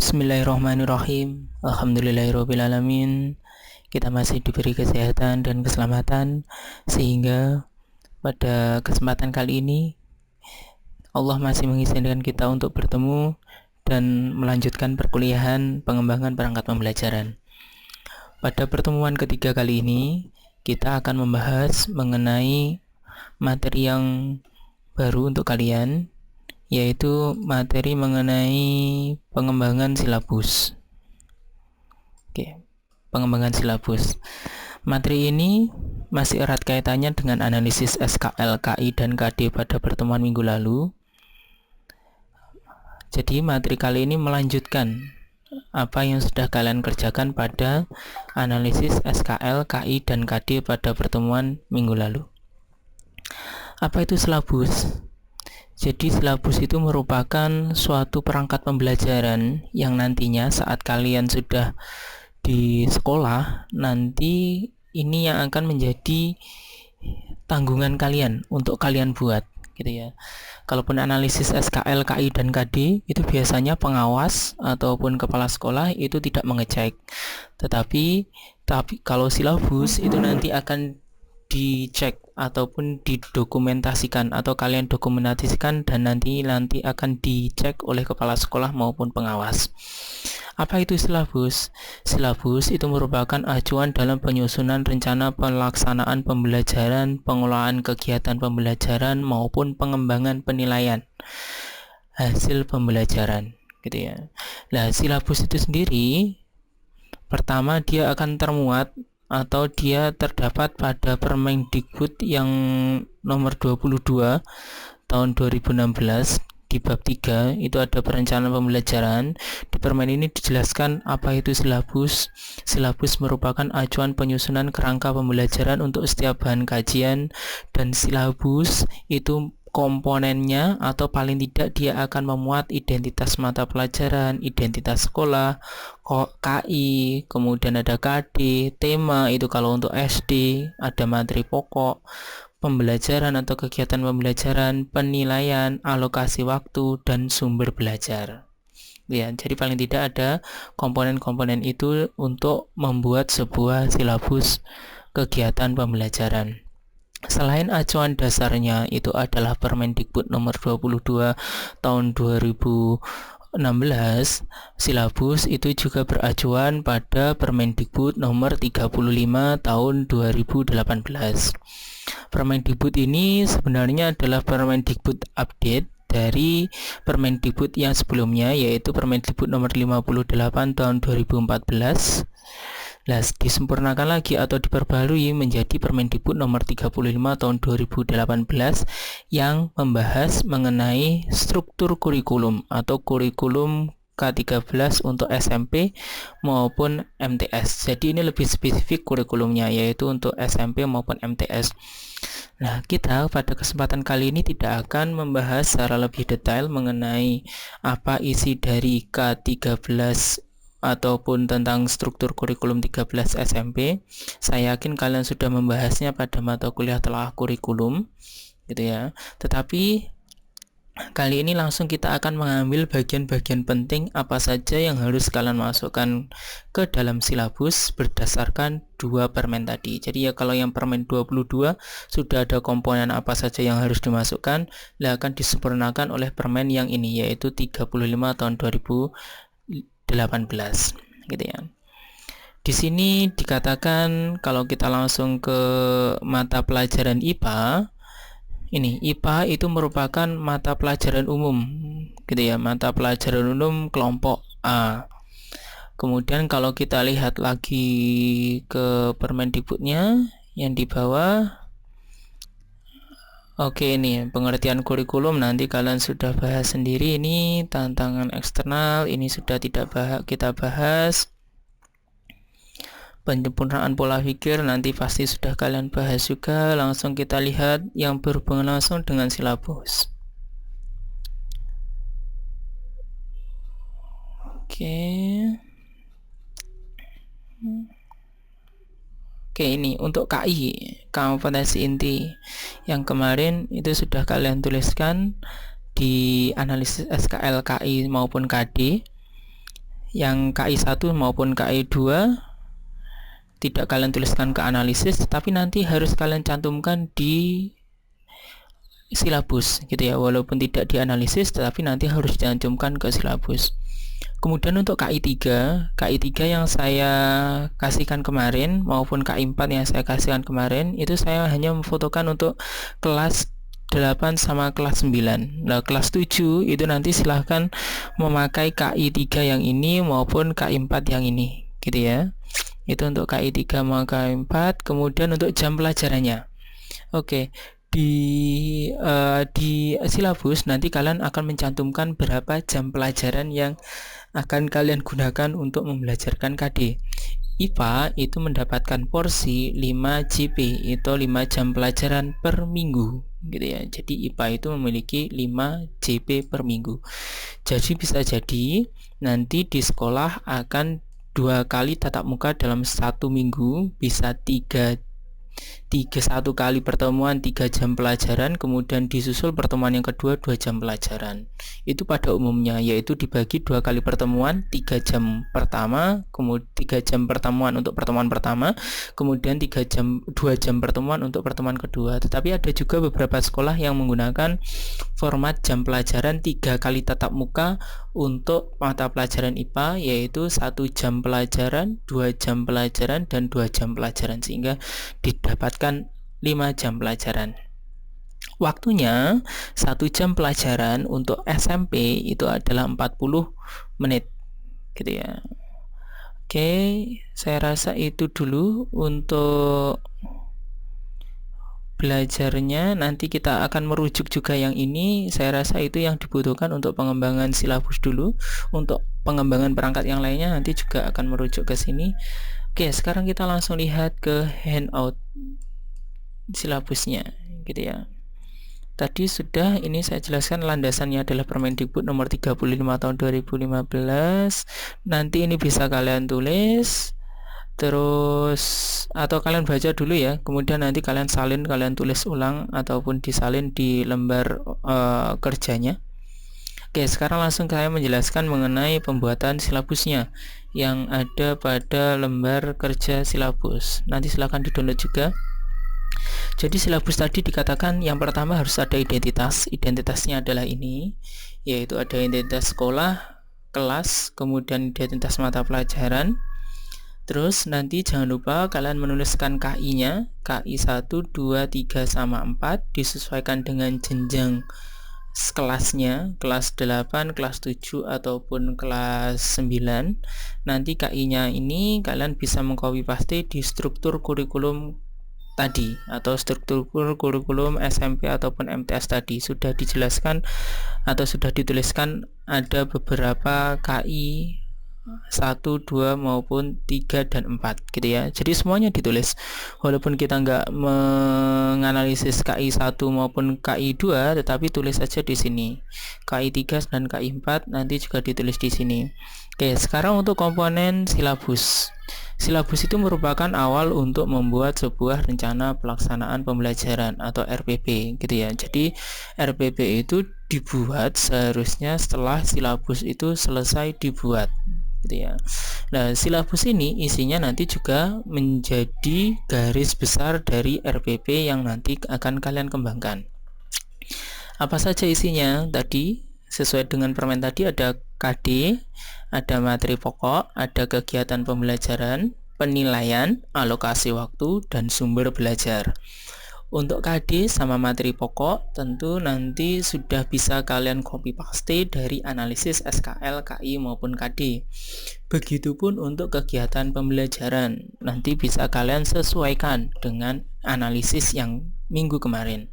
Bismillahirrahmanirrahim. Alhamdulillahirrabbilalamin. Kita masih diberi kesehatan dan keselamatan, sehingga pada kesempatan kali ini Allah masih mengizinkan kita untuk bertemu dan melanjutkan perkuliahan pengembangan perangkat pembelajaran. Pada pertemuan ketiga kali ini, kita akan membahas mengenai materi yang baru untuk kalian, yaitu materi mengenai pengembangan silabus. Pengembangan silabus. Materi ini masih erat kaitannya dengan analisis SKL, KI, dan KD pada pertemuan minggu lalu. Jadi materi kali ini melanjutkan apa yang sudah kalian kerjakan pada analisis SKL, KI, dan KD pada pertemuan minggu lalu. Apa itu silabus? Jadi silabus itu merupakan suatu perangkat pembelajaran yang nantinya saat kalian sudah di sekolah, nanti ini yang akan menjadi tanggungan kalian untuk kalian buat, gitu ya. Kalaupun analisis SKL, KI, dan KD itu biasanya pengawas ataupun kepala sekolah itu tidak mengecek. Tetapi kalau silabus itu nanti akan dicek ataupun didokumentasikan, atau kalian dokumentasikan dan nanti akan dicek oleh kepala sekolah maupun pengawas. Apa itu silabus? Silabus itu merupakan acuan dalam penyusunan rencana pelaksanaan pembelajaran, pengelolaan kegiatan pembelajaran maupun pengembangan penilaian hasil pembelajaran, gitu ya. Nah, silabus itu sendiri pertama dia akan termuat atau dia terdapat pada Permendikbud yang nomor 22 tahun 2016 di bab 3 itu ada perencanaan pembelajaran. Di permen ini dijelaskan apa itu silabus. Silabus merupakan acuan penyusunan kerangka pembelajaran untuk setiap bahan kajian, dan silabus itu komponennya atau paling tidak dia akan memuat identitas mata pelajaran, identitas sekolah, KI, kemudian ada KD, tema itu kalau untuk SD, ada materi pokok, pembelajaran atau kegiatan pembelajaran, penilaian, alokasi waktu, dan sumber belajar. Ya, jadi paling tidak ada komponen-komponen itu untuk membuat sebuah silabus kegiatan pembelajaran. Selain acuan dasarnya itu adalah Permendikbud nomor 22 tahun 2016, silabus itu juga beracuan pada Permendikbud nomor 35 tahun 2018. Permendikbud ini sebenarnya adalah Permendikbud update dari Permendikbud yang sebelumnya, yaitu Permendikbud nomor 58 tahun 2014. Disempurnakan lagi atau diperbarui menjadi Permendikbud nomor 35 tahun 2018 yang membahas mengenai struktur kurikulum atau kurikulum K13 untuk SMP maupun MTS. Jadi ini lebih spesifik kurikulumnya, yaitu untuk SMP maupun MTS. Nah, kita pada kesempatan kali ini tidak akan membahas secara lebih detail mengenai apa isi dari K13 ataupun tentang struktur kurikulum 13 SMP. Saya yakin kalian sudah membahasnya pada mata kuliah telah kurikulum, gitu ya. Tetapi kali ini langsung kita akan mengambil bagian-bagian penting apa saja yang harus kalian masukkan ke dalam silabus berdasarkan dua permen tadi. Jadi ya, kalau yang permen 22 sudah ada komponen apa saja yang harus dimasukkan, akan disempurnakan oleh permen yang ini, yaitu 35 tahun 2018, gitu ya. Di sini dikatakan kalau kita langsung ke mata pelajaran IPA, ini IPA itu merupakan mata pelajaran umum, gitu ya, mata pelajaran umum kelompok A. Kemudian kalau kita lihat lagi ke Permendikbudnya yang di bawah, oke, ini pengertian kurikulum nanti kalian sudah bahas sendiri. Ini tantangan eksternal, ini sudah tidak kita bahas. Penyempurnaan pola pikir nanti pasti sudah kalian bahas juga. Langsung kita lihat yang berhubungan langsung dengan silabus. Oke, ini untuk KI, kompetensi inti, yang kemarin itu sudah kalian tuliskan di analisis SKL, KI maupun KD. yang KI1 maupun KI2 tidak kalian tuliskan ke analisis, tapi nanti harus kalian cantumkan di silabus gitu ya, walaupun tidak dianalisis tetapi nanti harus dicantumkan ke silabus. Kemudian untuk KI3 yang saya kasihkan kemarin maupun KI4 yang saya kasihkan kemarin, itu saya hanya memfotokan untuk kelas 8 sama kelas 9. Nah, kelas 7 itu nanti silahkan memakai KI3 yang ini maupun KI4 yang ini gitu ya. Itu untuk KI3 mau KI4. Kemudian untuk jam pelajarannya, oke, di silabus nanti kalian akan mencantumkan berapa jam pelajaran yang akan kalian gunakan untuk membelajarkan KD. IPA itu mendapatkan porsi 5 JP, itu 5 jam pelajaran per minggu gitu ya. Jadi IPA itu memiliki 5 JP per minggu. Jadi bisa jadi nanti di sekolah akan 2 kali tatap muka dalam 1 minggu, bisa 1 kali pertemuan 3 jam pelajaran, kemudian disusul pertemuan yang kedua 2 jam pelajaran. Itu pada umumnya, yaitu dibagi 2 kali pertemuan, 3 jam pertama, kemudian 3 jam pertemuan untuk pertemuan pertama, kemudian 2 jam pertemuan untuk pertemuan kedua. Tetapi ada juga beberapa sekolah yang menggunakan format jam pelajaran 3 kali tatap muka untuk mata pelajaran IPA, yaitu 1 jam pelajaran, 2 jam pelajaran, dan 2 jam pelajaran, sehingga didapatkan 5 jam pelajaran. Waktunya 1 jam pelajaran untuk SMP itu adalah 40 menit gitu ya. Oke, saya rasa itu dulu untuk belajarnya. Nanti kita akan merujuk juga yang ini. Saya rasa itu yang dibutuhkan untuk pengembangan silabus dulu. Untuk pengembangan perangkat yang lainnya nanti juga akan merujuk ke sini. Oke, sekarang kita langsung lihat ke handout silabusnya gitu ya. Tadi sudah ini saya jelaskan landasannya adalah Permendikbud nomor 35 tahun 2015. Nanti ini bisa kalian tulis terus atau kalian baca dulu ya, kemudian nanti kalian salin, kalian tulis ulang ataupun disalin di lembar kerjanya. Oke, sekarang langsung saya menjelaskan mengenai pembuatan silabusnya yang ada pada lembar kerja silabus. Nanti silahkan di-download juga. Jadi silabus tadi dikatakan yang pertama harus ada identitas. Identitasnya adalah ini, yaitu ada identitas sekolah, kelas, kemudian identitas mata pelajaran. Terus nanti jangan lupa kalian menuliskan KI-nya, KI 1, 2, 3, sama 4 disesuaikan dengan jenjang kelasnya, kelas 8, kelas 7 ataupun kelas 9. Nanti KI-nya ini kalian bisa mengcopy paste di struktur kurikulum tadi atau struktur kurikulum SMP ataupun MTS tadi. Sudah dijelaskan atau sudah dituliskan ada beberapa KI 1, 2 maupun 3 dan 4 gitu ya. Jadi semuanya ditulis. Walaupun kita nggak menganalisis KI 1 maupun KI 2, tetapi tulis saja di sini. KI 3 dan KI 4 nanti juga ditulis di sini. Oke, sekarang untuk komponen silabus. Silabus itu merupakan awal untuk membuat sebuah rencana pelaksanaan pembelajaran atau RPP gitu ya. Jadi RPP itu dibuat seharusnya setelah silabus itu selesai dibuat gitu ya. Nah, silabus ini isinya nanti juga menjadi garis besar dari RPP yang nanti akan kalian kembangkan. Apa saja isinya? Tadi sesuai dengan permen tadi ada KD, ada materi pokok, ada kegiatan pembelajaran, penilaian, alokasi waktu, dan sumber belajar. Untuk KD sama materi pokok tentu nanti sudah bisa kalian copy paste dari analisis SKL, KI maupun KD. Begitupun untuk kegiatan pembelajaran, nanti bisa kalian sesuaikan dengan analisis yang minggu kemarin.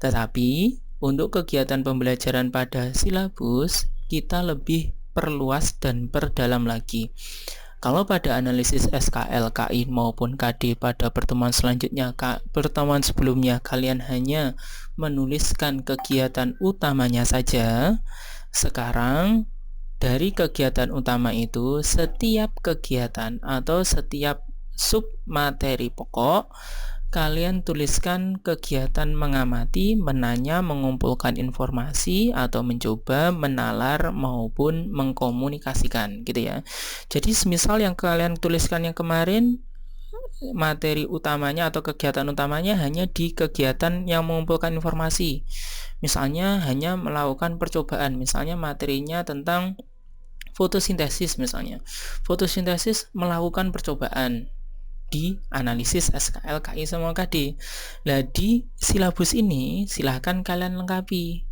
Tetapi untuk kegiatan pembelajaran pada silabus kita lebih perluas dan perdalam lagi. Kalau pada analisis SKL, KI maupun KD pada pertemuan selanjutnya, pertemuan sebelumnya kalian hanya menuliskan kegiatan utamanya saja. Sekarang dari kegiatan utama itu, setiap kegiatan atau setiap sub materi pokok kalian tuliskan kegiatan mengamati, menanya, mengumpulkan informasi, atau mencoba, menalar, maupun mengkomunikasikan, gitu ya. Jadi semisal yang kalian tuliskan yang kemarin, materi utamanya atau kegiatan utamanya hanya di kegiatan yang mengumpulkan informasi. Misalnya hanya melakukan percobaan, misalnya materinya tentang fotosintesis misalnya. Fotosintesis melakukan percobaan di analisis SKL, KI, sama KD. Nah, di silabus ini silahkan kalian lengkapi.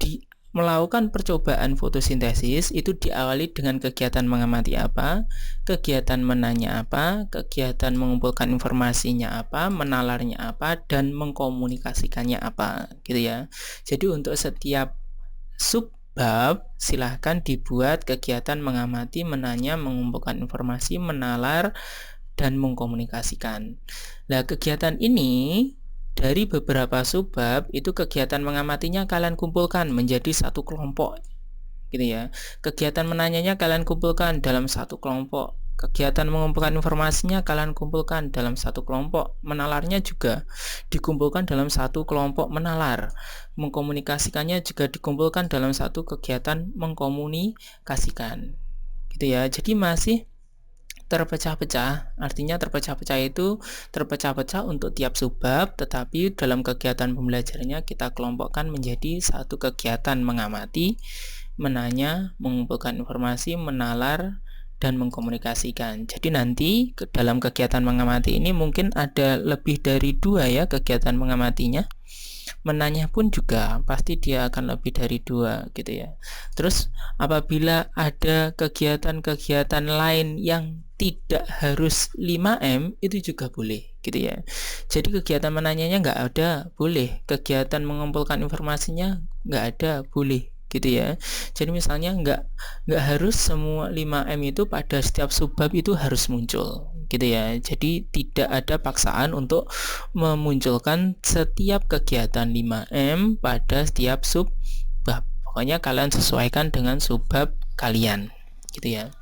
Di melakukan percobaan fotosintesis itu diawali dengan kegiatan mengamati apa, kegiatan menanya apa, kegiatan mengumpulkan informasinya apa, menalarnya apa, dan mengkomunikasikannya apa, gitu ya. Jadi untuk setiap subbab silahkan dibuat kegiatan mengamati, menanya, mengumpulkan informasi, menalar, dan mengkomunikasikan. Nah, kegiatan ini dari beberapa subbab itu kegiatan mengamatinya kalian kumpulkan menjadi satu kelompok, gitu ya. Kegiatan menanyanya kalian kumpulkan dalam satu kelompok. Kegiatan mengumpulkan informasinya kalian kumpulkan dalam satu kelompok. Menalarnya juga dikumpulkan dalam satu kelompok menalar. Mengkomunikasikannya juga dikumpulkan dalam satu kegiatan mengkomunikasikan, gitu ya. Jadi masih terpecah-pecah, artinya terpecah-pecah itu terpecah-pecah untuk tiap subbab, tetapi dalam kegiatan pembelajarannya kita kelompokkan menjadi satu kegiatan mengamati, menanya, mengumpulkan informasi, menalar, dan mengkomunikasikan. Jadi nanti dalam kegiatan mengamati ini mungkin ada lebih dari 2 ya kegiatan mengamatinya. Menanya pun juga pasti dia akan lebih dari 2, gitu ya. Terus apabila ada kegiatan-kegiatan lain yang tidak harus 5M itu juga boleh, gitu ya. Jadi kegiatan menanyanya nggak ada, boleh. Kegiatan mengumpulkan informasinya nggak ada, boleh, gitu ya. Jadi misalnya nggak harus semua 5M itu pada setiap subbab itu harus muncul, gitu ya. Jadi tidak ada paksaan untuk memunculkan setiap kegiatan 5M pada setiap subbab. Pokoknya kalian sesuaikan dengan subbab kalian, gitu ya.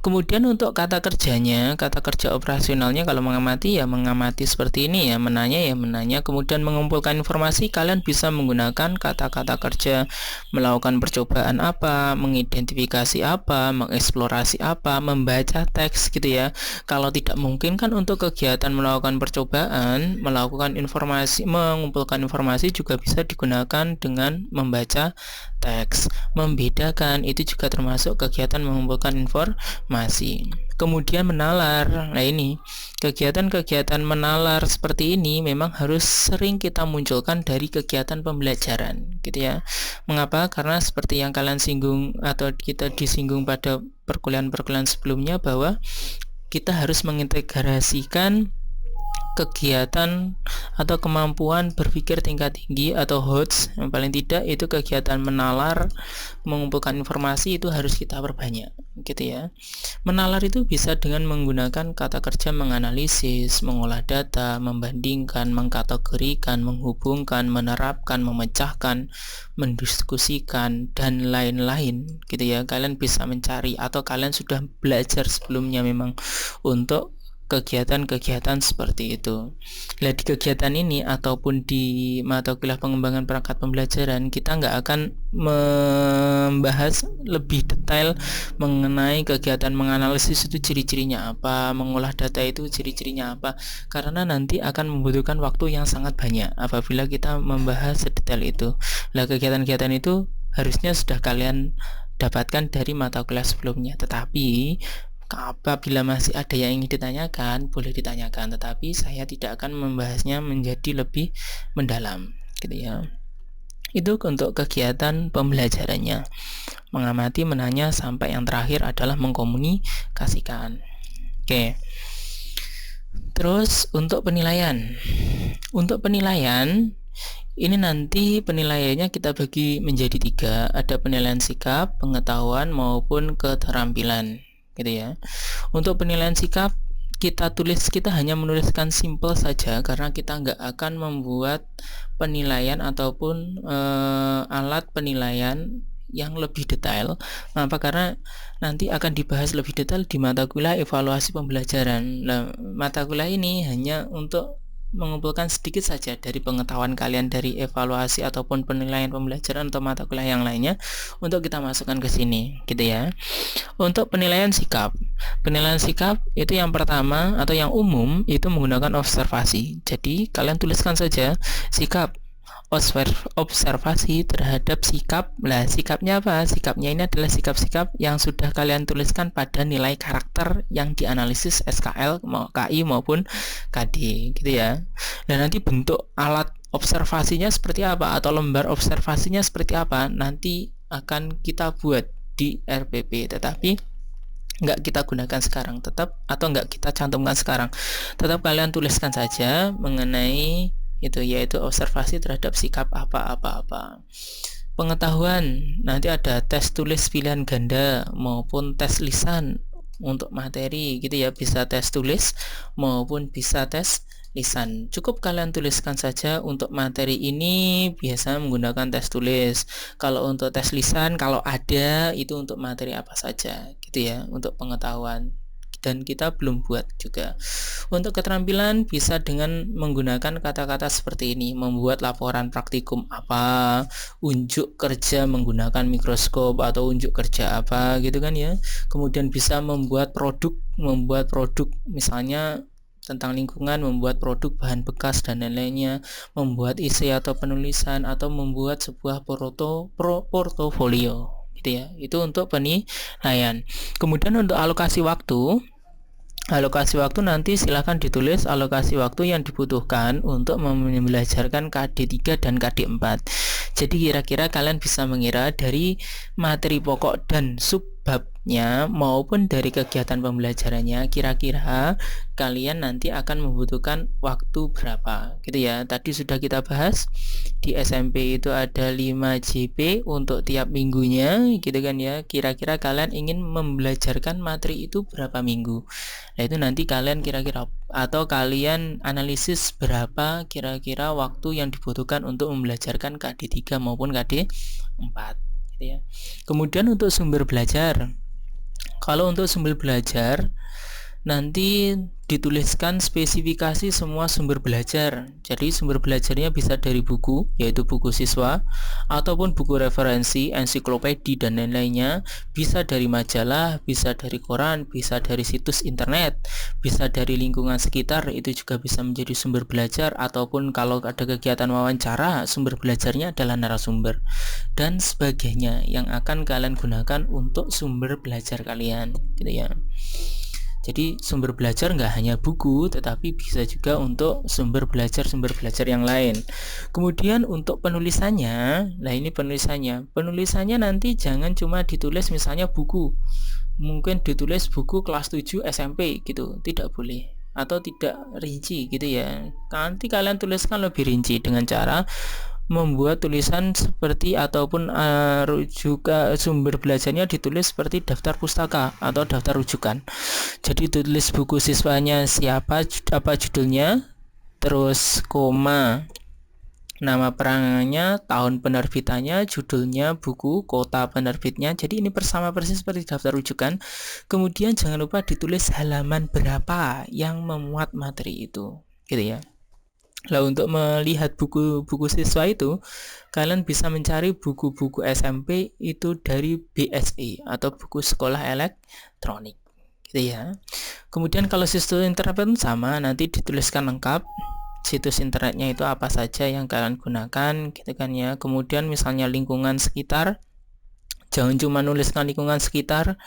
Kemudian untuk kata kerjanya, kata kerja operasionalnya kalau mengamati ya mengamati seperti ini ya, menanya ya menanya. Kemudian mengumpulkan informasi, kalian bisa menggunakan kata-kata kerja melakukan percobaan apa, mengidentifikasi apa, mengeksplorasi apa, membaca teks, gitu ya. Kalau tidak mungkin kan untuk kegiatan melakukan percobaan, melakukan informasi, mengumpulkan informasi juga bisa digunakan dengan membaca teks. Membedakan itu juga termasuk kegiatan mengumpulkan informasi. Kemudian menalar. Nah, ini kegiatan-kegiatan menalar seperti ini memang harus sering kita munculkan dari kegiatan pembelajaran, gitu ya. Mengapa? Karena seperti yang kalian singgung atau kita disinggung pada perkuliahan-perkuliahan sebelumnya bahwa kita harus mengintegrasikan kegiatan atau kemampuan berpikir tingkat tinggi atau HOTS, yang paling tidak itu kegiatan menalar, mengumpulkan informasi itu harus kita perbanyak, gitu ya. Menalar itu bisa dengan menggunakan kata kerja menganalisis, mengolah data, membandingkan, mengkategorikan, menghubungkan, menerapkan, memecahkan, mendiskusikan, dan lain-lain, gitu ya. Kalian bisa mencari atau kalian sudah belajar sebelumnya memang untuk kegiatan-kegiatan seperti itu. Nah, di kegiatan ini ataupun di mata kuliah pengembangan perangkat pembelajaran kita nggak akan membahas lebih detail mengenai kegiatan menganalisis itu ciri-cirinya apa, mengolah data itu ciri-cirinya apa, karena nanti akan membutuhkan waktu yang sangat banyak apabila kita membahas sedetail itu. Nah, kegiatan-kegiatan itu harusnya sudah kalian dapatkan dari mata kuliah sebelumnya, tetapi apabila masih ada yang ingin ditanyakan, boleh ditanyakan, tetapi saya tidak akan membahasnya menjadi lebih mendalam, gitu ya. Itu untuk kegiatan pembelajarannya. Mengamati, menanya, sampai yang terakhir adalah mengkomunikasikan. Oke. Terus untuk penilaian. Untuk penilaian ini nanti penilaiannya kita bagi menjadi 3. Ada penilaian sikap, pengetahuan, maupun keterampilan, gitu ya. Untuk penilaian sikap kita hanya menuliskan simple saja karena kita nggak akan membuat penilaian ataupun alat penilaian yang lebih detail. Kenapa? Karena nanti akan dibahas lebih detail di mata kuliah evaluasi pembelajaran. Nah, mata kuliah ini hanya untuk mengumpulkan sedikit saja dari pengetahuan kalian dari evaluasi ataupun penilaian pembelajaran atau mata kuliah yang lainnya untuk kita masukkan ke sini, gitu ya. Untuk penilaian sikap itu yang pertama atau yang umum itu menggunakan observasi. Jadi kalian tuliskan saja sikap observasi terhadap sikap. Nah, sikapnya apa? Sikapnya ini adalah sikap-sikap yang sudah kalian tuliskan pada nilai karakter yang dianalisis SKL, KI maupun KD, gitu ya. Dan nanti bentuk alat observasinya seperti apa atau lembar observasinya seperti apa nanti akan kita buat di RPP, tetapi nggak kita gunakan sekarang, atau nggak kita cantumkan sekarang. Tetap kalian tuliskan saja mengenai itu, yaitu observasi terhadap sikap apa. Pengetahuan, nanti ada tes tulis pilihan ganda maupun tes lisan untuk materi, gitu ya. Bisa tes tulis maupun bisa tes lisan. Cukup kalian tuliskan saja untuk materi ini biasa menggunakan tes tulis. Kalau untuk tes lisan, kalau ada itu untuk materi apa saja, gitu ya, untuk pengetahuan. Dan kita belum buat juga. Untuk keterampilan bisa dengan menggunakan kata-kata seperti ini: membuat laporan praktikum apa, unjuk kerja menggunakan mikroskop atau unjuk kerja apa, gitu kan ya. Kemudian bisa membuat produk misalnya tentang lingkungan, membuat produk bahan bekas dan lain-lainnya, membuat isi atau penulisan, atau membuat sebuah portofolio, gitu ya. Itu untuk penilaian. Kemudian untuk alokasi waktu nanti silahkan ditulis alokasi waktu yang dibutuhkan untuk membelajarkan KD3 dan KD4. Jadi kira-kira kalian bisa mengira dari materi pokok dan subbabnya maupun dari kegiatan pembelajarannya, kira-kira kalian nanti akan membutuhkan waktu berapa, gitu ya. Tadi sudah kita bahas di SMP itu ada 5 JP untuk tiap minggunya, gitu kan ya. Kira-kira kalian ingin membelajarkan materi itu berapa minggu. Nah, itu nanti kalian kira-kira atau kalian analisis berapa kira-kira waktu yang dibutuhkan untuk membelajarkan KD3 maupun KD4, gitu ya. Kemudian untuk sumber belajar. Kalau untuk sumber belajar nanti dituliskan spesifikasi semua sumber belajar. Jadi sumber belajarnya bisa dari buku, yaitu buku siswa, ataupun buku referensi, ensiklopedi dan lain-lainnya. Bisa dari majalah, bisa dari koran, bisa dari situs internet, bisa dari lingkungan sekitar, itu juga bisa menjadi sumber belajar. Ataupun kalau ada kegiatan wawancara, sumber belajarnya adalah narasumber dan sebagainya yang akan kalian gunakan untuk sumber belajar kalian, gitu ya. Jadi sumber belajar nggak hanya buku, tetapi bisa juga untuk sumber belajar yang lain. Kemudian untuk penulisannya, nah ini penulisannya nanti jangan cuma ditulis misalnya buku, mungkin ditulis buku kelas 7 SMP gitu, tidak boleh, atau tidak rinci, gitu ya. Nanti kalian tuliskan lebih rinci dengan cara membuat tulisan seperti ataupun rujukan sumber belajarnya ditulis seperti daftar pustaka atau daftar rujukan. Jadi tulis buku siswanya siapa, apa judulnya, terus koma, nama perangannya, tahun penerbitannya, judulnya, buku, kota penerbitnya. Jadi ini sama persis seperti daftar rujukan. Kemudian jangan lupa ditulis halaman berapa yang memuat materi itu, gitu ya. Nah, untuk melihat buku-buku siswa itu, kalian bisa mencari buku-buku SMP itu dari BSE atau buku sekolah elektronik, gitu ya. Kemudian kalau situs internet pun sama, nanti dituliskan lengkap situs internetnya itu apa saja yang kalian gunakan, gitu kan ya. Kemudian misalnya lingkungan sekitar, jangan cuma nuliskan lingkungan sekitar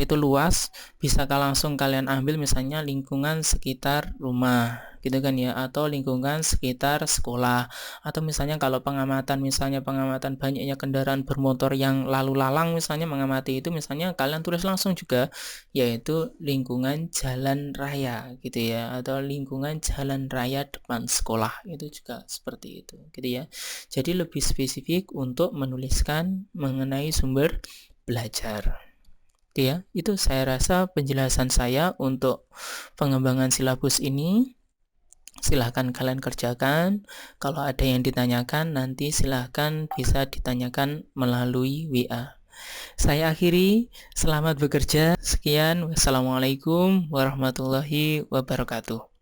itu luas, bisa langsung kalian ambil misalnya lingkungan sekitar rumah, gitu kan ya, atau lingkungan sekitar sekolah, atau misalnya kalau pengamatan banyaknya kendaraan bermotor yang lalu lalang, misalnya mengamati itu, misalnya kalian tulis langsung juga, yaitu lingkungan jalan raya, gitu ya, atau lingkungan jalan raya depan sekolah, itu juga seperti itu, gitu ya. Jadi lebih spesifik untuk menuliskan mengenai sumber belajar. Ya, itu saya rasa penjelasan saya untuk pengembangan silabus ini. Silahkan kalian kerjakan. Kalau ada yang ditanyakan, nanti silahkan bisa ditanyakan melalui WA. Saya akhiri, selamat bekerja. Sekian, wassalamualaikum warahmatullahi wabarakatuh.